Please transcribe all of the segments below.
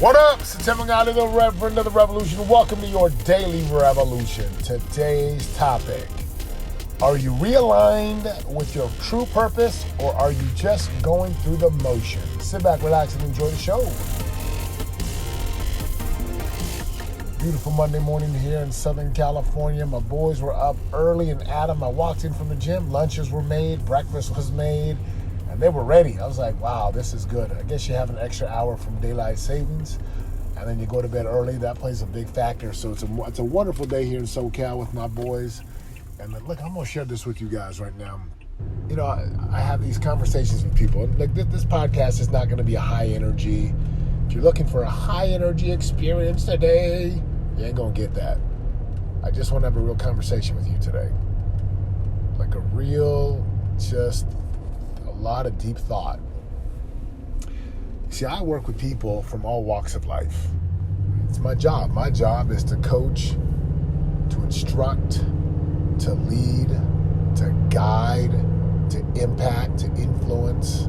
What up? September God of the Reverend of the Revolution. Welcome to your daily revolution. Today's topic: are you realigned with your true purpose, or are you just going through the motions? Sit back, relax, and enjoy the show. Beautiful Monday morning here in Southern California. My boys were up early and Adam. I walked in from the gym. Lunches were made. Breakfast was made. And they were ready. I was like, wow, this is good. I guess you have an extra hour from daylight savings, and then you go to bed early. That plays a big factor. So it's a wonderful day here in SoCal with my boys. And look, I'm going to share this with you guys right now. You know, I have these conversations with people. And like this podcast is not going to be a high energy. If you're looking for a high energy experience today, you ain't going to get that. I just want to have a real conversation with you today. Like a real, just a lot of deep thought. See, I work with people from all walks of life. It's my job. My job is to coach, to instruct, to lead, to guide, to impact, to influence,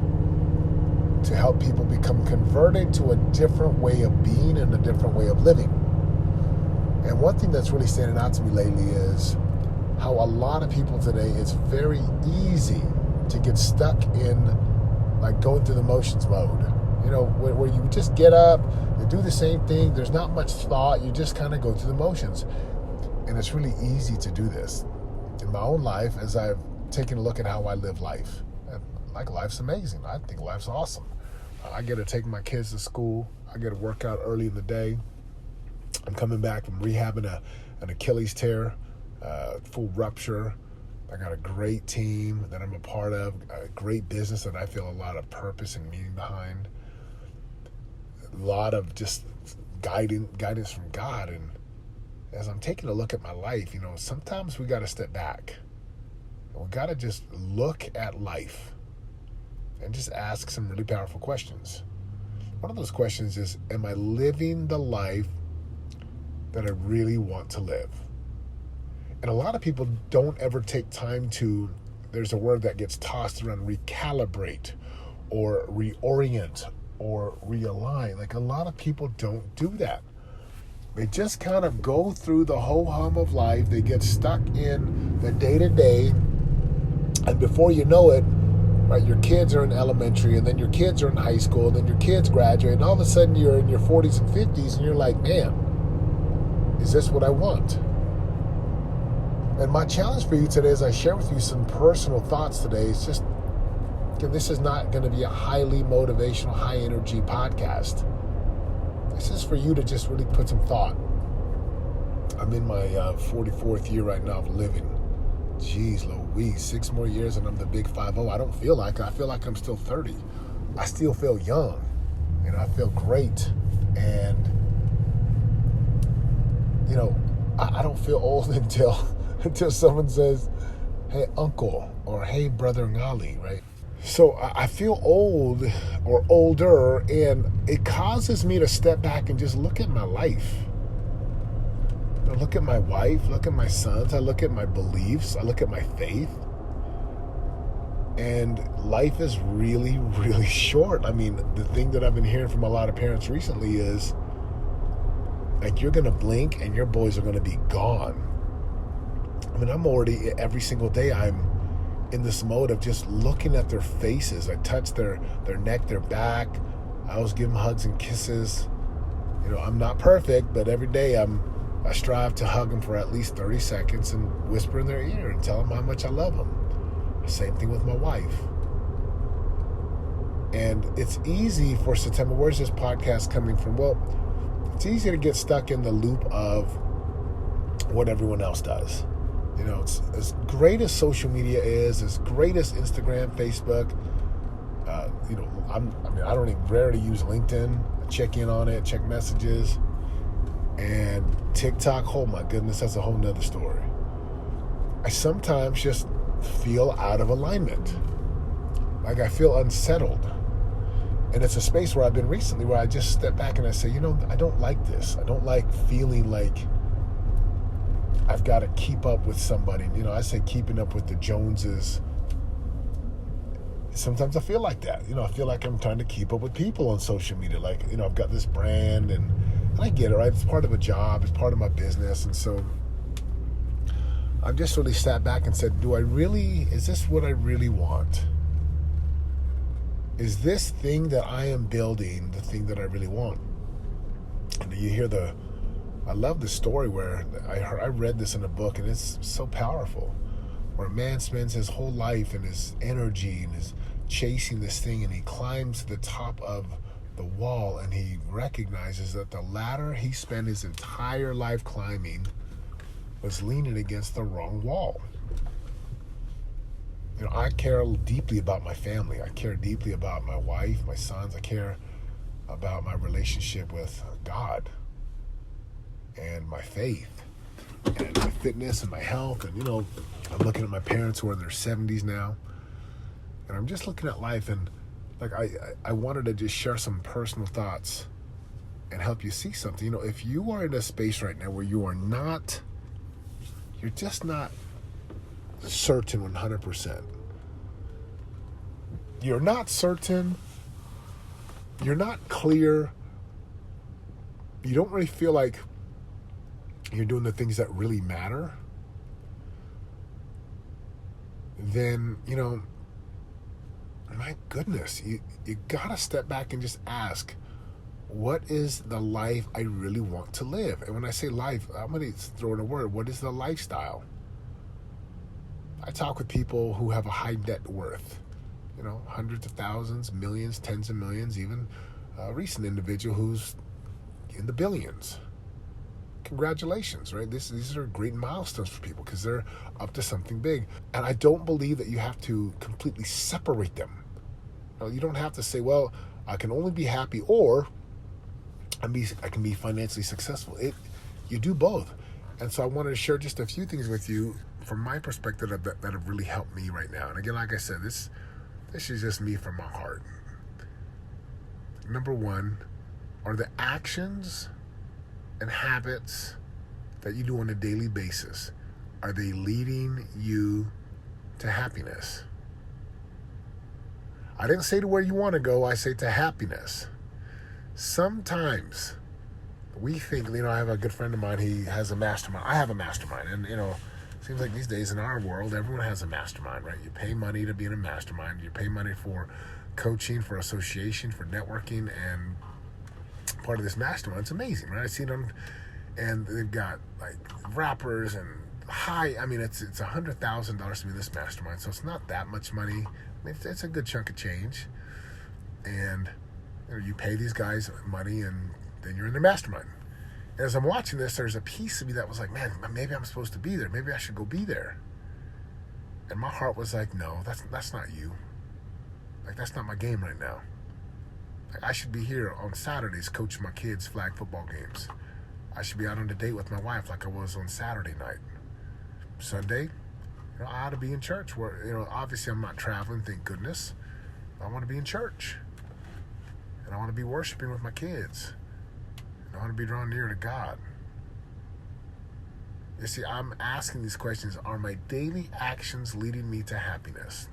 to help people become converted to a different way of being and a different way of living. And one thing that's really standing out to me lately is how a lot of people today, it's very easy to get stuck in like going through the motions mode. You know, where you just get up, you do the same thing, there's not much thought, you just kind of go through the motions. And it's really easy to do this. In my own life, as I've taken a look at how I live life, like life's amazing. I think life's awesome. I get to take my kids to school. I get to work out early in the day. I'm coming back from rehabbing an Achilles tear, full rupture. I got a great team that I'm a part of, a great business that I feel a lot of purpose and meaning behind. A lot of just guidance from God. And as I'm taking a look at my life, you know, sometimes we got to step back. We got to just look at life and just ask some really powerful questions. One of those questions is, am I living the life that I really want to live? And a lot of people don't ever take time to, there's a word that gets tossed around, recalibrate or reorient or realign. Like a lot of people don't do that. They just kind of go through the ho-hum of life. They get stuck in the day-to-day. And before you know it, right, your kids are in elementary, and then your kids are in high school, and then your kids graduate, and all of a sudden you're in your 40s and 50s, and you're like, man, is this what I want? And my challenge for you today, as I share with you some personal thoughts today, is just, again, this is not going to be a highly motivational, high energy podcast. This is for you to just really put some thought. I'm in my 44th year right now of living. Jeez Louise, 6 more years and I'm the big 5-0. I don't feel like it. I feel like I'm still 30. I still feel young, and I feel great. And, you know, I don't feel old until someone says, hey, uncle, or hey, brother Ngali, right? So I feel old or older, and it causes me to step back and just look at my life. I look at my wife, look at my sons, I look at my beliefs, I look at my faith. And life is really, really short. I mean, the thing that I've been hearing from a lot of parents recently is, like, you're going to blink and your boys are going to be gone. I mean, I'm already, every single day, I'm in this mode of just looking at their faces. I touch their neck, their back. I always give them hugs and kisses. You know, I'm not perfect, but every day I strive to hug them for at least 30 seconds and whisper in their ear and tell them how much I love them. Same thing with my wife. And it's easy for September, where's this podcast coming from? Well, it's easy to get stuck in the loop of what everyone else does. You know, it's as great as social media is, as great as Instagram, Facebook. You know, I don't even rarely use LinkedIn. I check in on it, check messages. And TikTok, oh my goodness, that's a whole nother story. I sometimes just feel out of alignment. Like I feel unsettled. And it's a space where I've been recently where I just step back and I say, you know, I don't like this. I don't like feeling like I've got to keep up with somebody. You know, I say keeping up with the Joneses sometimes I feel like that. I feel like I'm trying to keep up with people on social media. Like, I've got this brand and I get it, right? It's part of a job. It's part of my business. And so I've just really sat back and said, is this what I really want? Is this thing that I am building the thing that I really want? And you hear I love the story where I read this in a book, and it's so powerful, where a man spends his whole life and his energy and is chasing this thing, and he climbs to the top of the wall, and he recognizes that the ladder he spent his entire life climbing was leaning against the wrong wall. I care deeply about my family. I care deeply about my wife, my sons. I care about my relationship with God and my faith and my fitness and my health. And, I'm looking at my parents who are in their 70s now. And I'm just looking at life, and like I wanted to just share some personal thoughts and help you see something. If you are in a space right now where you're just not certain 100%. You're not certain. You're not clear. You don't really feel like you're doing the things that really matter. Then, my goodness, you gotta step back and just ask, what is the life I really want to live? And when I say life, I'm going to throw in a word. What is the lifestyle? I talk with people who have a high net worth, hundreds of thousands, millions, tens of millions, even a recent individual who's in the billions. Congratulations, right? These are great milestones for people because they're up to something big. And I don't believe that you have to completely separate them. You don't have to say, well, I can only be happy or I can be financially successful. You do both. And so I wanted to share just a few things with you from my perspective that have really helped me right now. And again, like I said, this is just me from my heart. Number one, are the actions and habits that you do on a daily basis, are they leading you to happiness? I didn't say to where you want to go, I say to happiness. Sometimes we think, I have a good friend of mine, he has a mastermind. I have a mastermind. And, it seems like these days in our world, everyone has a mastermind, right? You pay money to be in a mastermind. You pay money for coaching, for association, for networking, and part of this mastermind. It's amazing, right? I see it on, and they've got like rappers and it's $100,000 to be this mastermind. So it's not that much money. It's a good chunk of change. And you pay these guys money, and then you're in their mastermind. And as I'm watching this, there's a piece of me that was like, man, maybe I'm supposed to be there. Maybe I should go be there. And my heart was like, no, that's not you. Like, that's not my game right now. Like, I should be here on Saturdays coaching my kids' flag football games. I should be out on a date with my wife like I was on Saturday night. Sunday, I ought to be in church where, obviously I'm not traveling, thank goodness. I want to be in church. And I want to be worshiping with my kids. And I want to be drawn near to God. You see, I'm asking these questions. Are my daily actions leading me to happiness?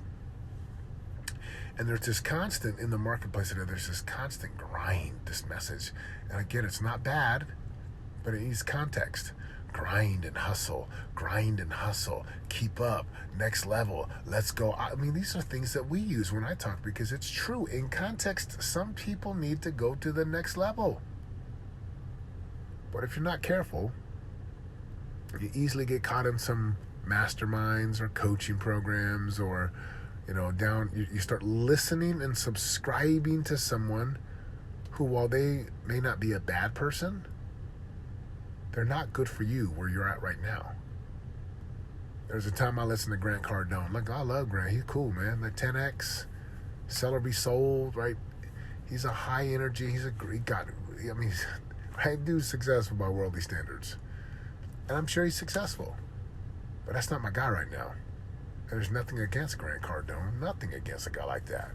And there's this constant in the marketplace today, there's this constant grind, this message. And again, it's not bad, but it needs context. Grind and hustle, keep up, next level, let's go. These are things that we use when I talk because it's true. In context, some people need to go to the next level. But if you're not careful, you easily get caught in some masterminds or coaching programs or, you start listening and subscribing to someone who, while they may not be a bad person, they're not good for you where you're at right now. There's a time I listened to Grant Cardone. Like, I love Grant. He's cool, man. Like 10X, sell or be sold, right? He's a high energy. Right, dude's successful by worldly standards. And I'm sure he's successful. But that's not my guy right now. There's nothing against Grant Cardone. Nothing against a guy like that.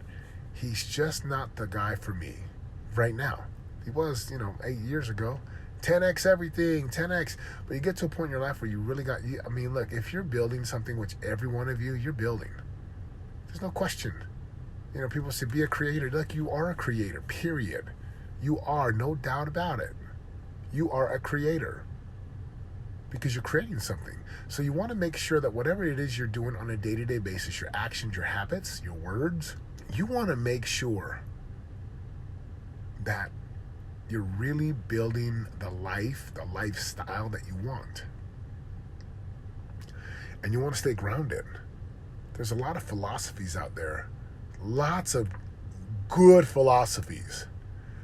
He's just not the guy for me right now. He was, 8 years ago. 10X everything, 10X. But you get to a point in your life where you really look, if you're building something, which every one of you're building, there's no question. People say be a creator. Look, you are a creator, period. You are, no doubt about it. You are a creator because you're creating something. So you want to make sure that whatever it is you're doing on a day-to-day basis, your actions, your habits, your words, you want to make sure that you're really building the lifestyle that you want. And you want to stay grounded. There's a lot of philosophies out there. Lots of good philosophies.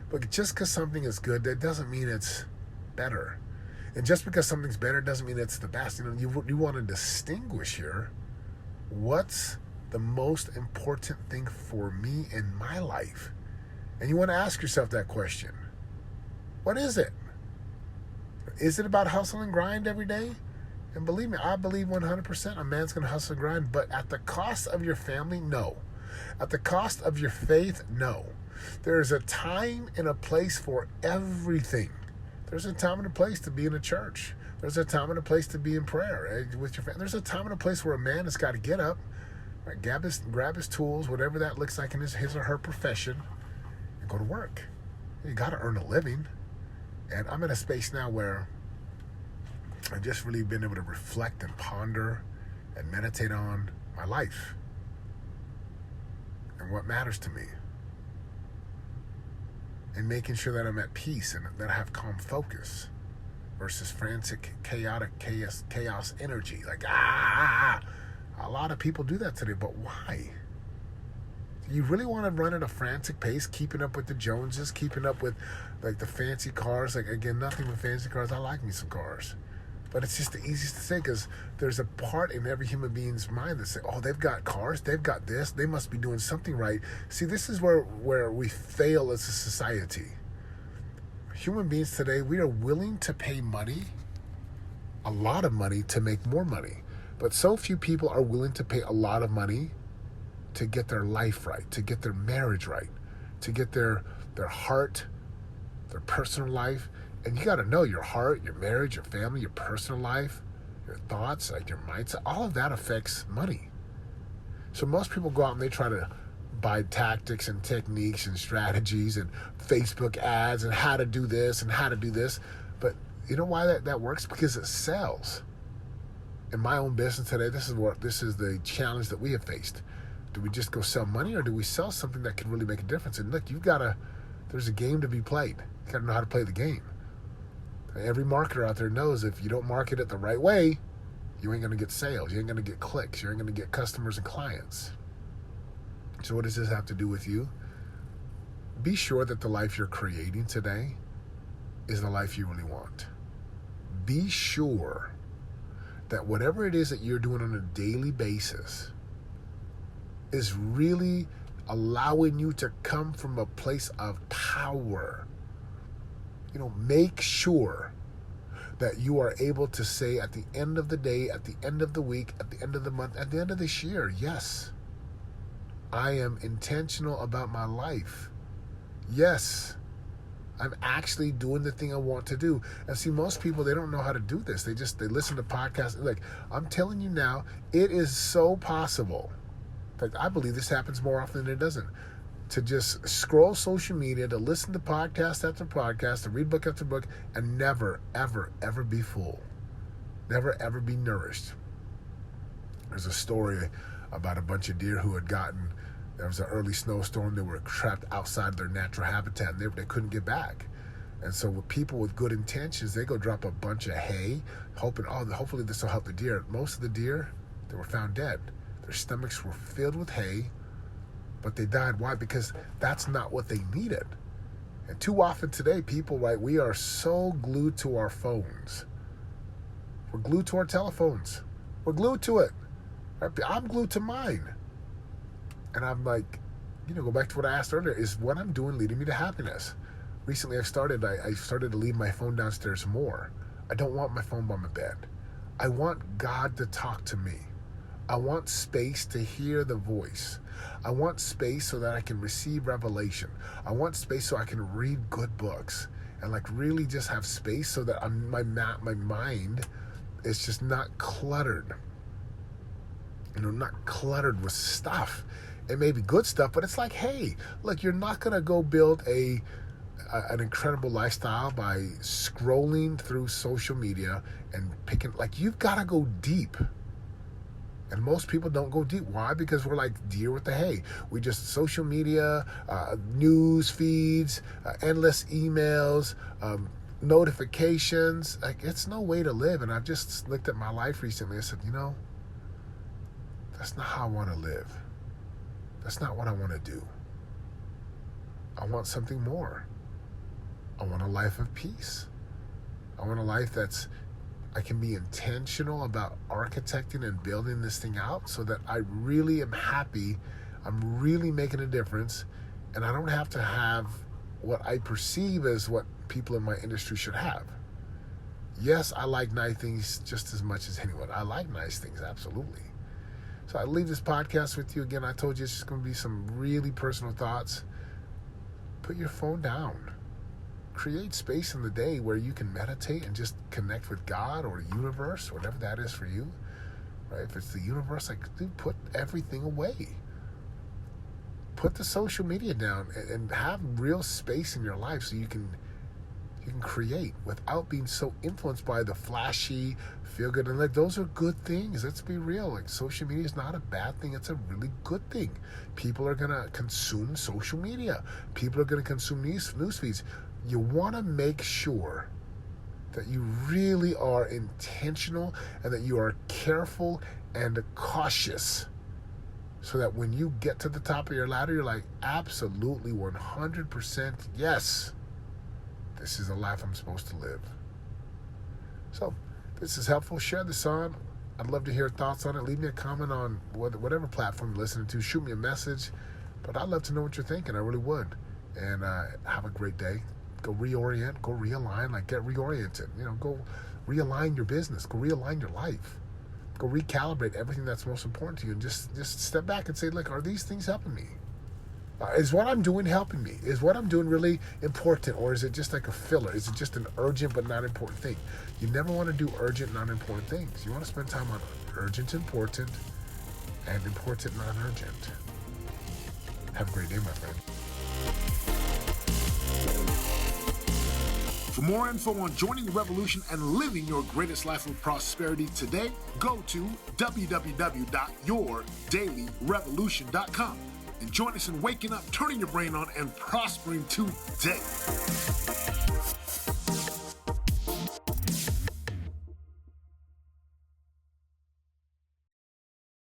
But just because something is good, that doesn't mean it's better. And just because something's better doesn't mean it's the best. You want to distinguish here what's the most important thing for me in my life. And you want to ask yourself that question. What is it? Is it about hustle and grind every day? And believe me, I believe 100% a man's going to hustle and grind, but at the cost of your family, no. At the cost of your faith, no. There's a time and a place for everything. There's a time and a place to be in a church. There's a time and a place to be in prayer with your family. There's a time and a place where a man has got to get up, right, grab his tools, whatever that looks like in his or her profession, and go to work. You got to earn a living. And I'm in a space now where I've just really been able to reflect and ponder and meditate on my life and what matters to me. And making sure that I'm at peace and that I have calm focus versus frantic, chaotic chaos energy. Like, a lot of people do that today, but why? You really want to run at a frantic pace, keeping up with the Joneses, keeping up with like the fancy cars. Like, again, nothing with fancy cars. I like me some cars. But it's just the easiest to say because there's a part in every human being's mind that say, oh, they've got cars, they've got this, they must be doing something right. See, this is where we fail as a society. Human beings today, we are willing to pay money, a lot of money, to make more money. But so few people are willing to pay a lot of money to get their life right, to get their marriage right, to get their heart, their personal life. And you got to know your heart, your marriage, your family, your personal life, your thoughts, like your mindset, all of that affects money. So most people go out and they try to buy tactics and techniques and strategies and Facebook ads and how to do this and how to do this. But you know why that works? Because it sells. In my own business today, this is the challenge that we have faced. Do we just go sell money, or do we sell something that can really make a difference? And look, there's a game to be played. You got to know how to play the game. Every marketer out there knows if you don't market it the right way, you ain't going to get sales. You ain't going to get clicks. You ain't going to get customers and clients. So what does this have to do with you? Be sure that the life you're creating today is the life you really want. Be sure that whatever it is that you're doing on a daily basis is really allowing you to come from a place of power. Make sure that you are able to say at the end of the day, at the end of the week, at the end of the month, at the end of this year, yes, I am intentional about my life. Yes, I'm actually doing the thing I want to do. And see, most people, they don't know how to do this. They listen to podcasts. Like, I'm telling you now, it is so possible. In fact, I believe this happens more often than it doesn't. To just scroll social media, to listen to podcast after podcast, to read book after book, and never, ever, ever be full. Never, ever be nourished. There's a story about a bunch of deer who had there was an early snowstorm. They were trapped outside their natural habitat, and they couldn't get back. And so with people with good intentions, they go drop a bunch of hay, hopefully this will help the deer. Most of the deer, they were found dead. Their stomachs were filled with hay, but they died. Why? Because that's not what they needed. And too often today, people, right, we are so glued to our phones. We're glued to our telephones. We're glued to it. Right? I'm glued to mine. And I'm like, go back to what I asked earlier, is what I'm doing leading me to happiness? Recently I started to leave my phone downstairs more. I don't want my phone by my bed. I want God to talk to me. I want space to hear the voice. I want space so that I can receive revelation. I want space so I can read good books and really just have space so that my mind is just not cluttered. Not cluttered with stuff. It may be good stuff, but it's like, hey, look, you're not going to go build an incredible lifestyle by scrolling through social media and picking, like, you've got to go deep. And most people don't go deep. Why? Because we're like deer with the hay. We just social media, news feeds, endless emails, notifications. Like, it's no way to live. And I've just looked at my life recently and said, that's not how I want to live. That's not what I want to do. I want something more. I want a life of peace. I want a life I can be intentional about architecting and building this thing out so that I really am happy. I'm really making a difference. And I don't have to have what I perceive as what people in my industry should have. Yes, I like nice things just as much as anyone. I like nice things, absolutely. So I leave this podcast with you. Again, I told you it's just going to be some really personal thoughts. Put your phone down. Create space in the day where you can meditate and just connect with God or the universe, whatever that is for you. Right? If it's the universe, like, dude, put everything away. Put the social media down and have real space in your life so you can create without being so influenced by the flashy, feel good. And like, those are good things. Let's be real. Like, social media is not a bad thing. It's a really good thing. People are going to consume social media. People are going to consume news feeds. You want to make sure that you really are intentional and that you are careful and cautious so that when you get to the top of your ladder, you're like, absolutely 100% yes. This is the life I'm supposed to live. So, if this is helpful, share this on. I'd love to hear thoughts on it. Leave me a comment on whatever platform you're listening to. Shoot me a message. But I'd love to know what you're thinking. I really would. And have a great day. Go reorient. Go realign. Like, get reoriented. Go realign your business. Go realign your life. Go recalibrate everything that's most important to you. And just step back and say, look, are these things helping me? Is what I'm doing helping me? Is what I'm doing really important? Or is it just like a filler? Is it just an urgent but not important thing? You never want to do urgent, not important things. You want to spend time on urgent, important, and important, not urgent. Have a great day, my friend. For more info on joining the revolution and living your greatest life of prosperity today, go to www.yourdailyrevolution.com. and join us in waking up, turning your brain on, and prospering today.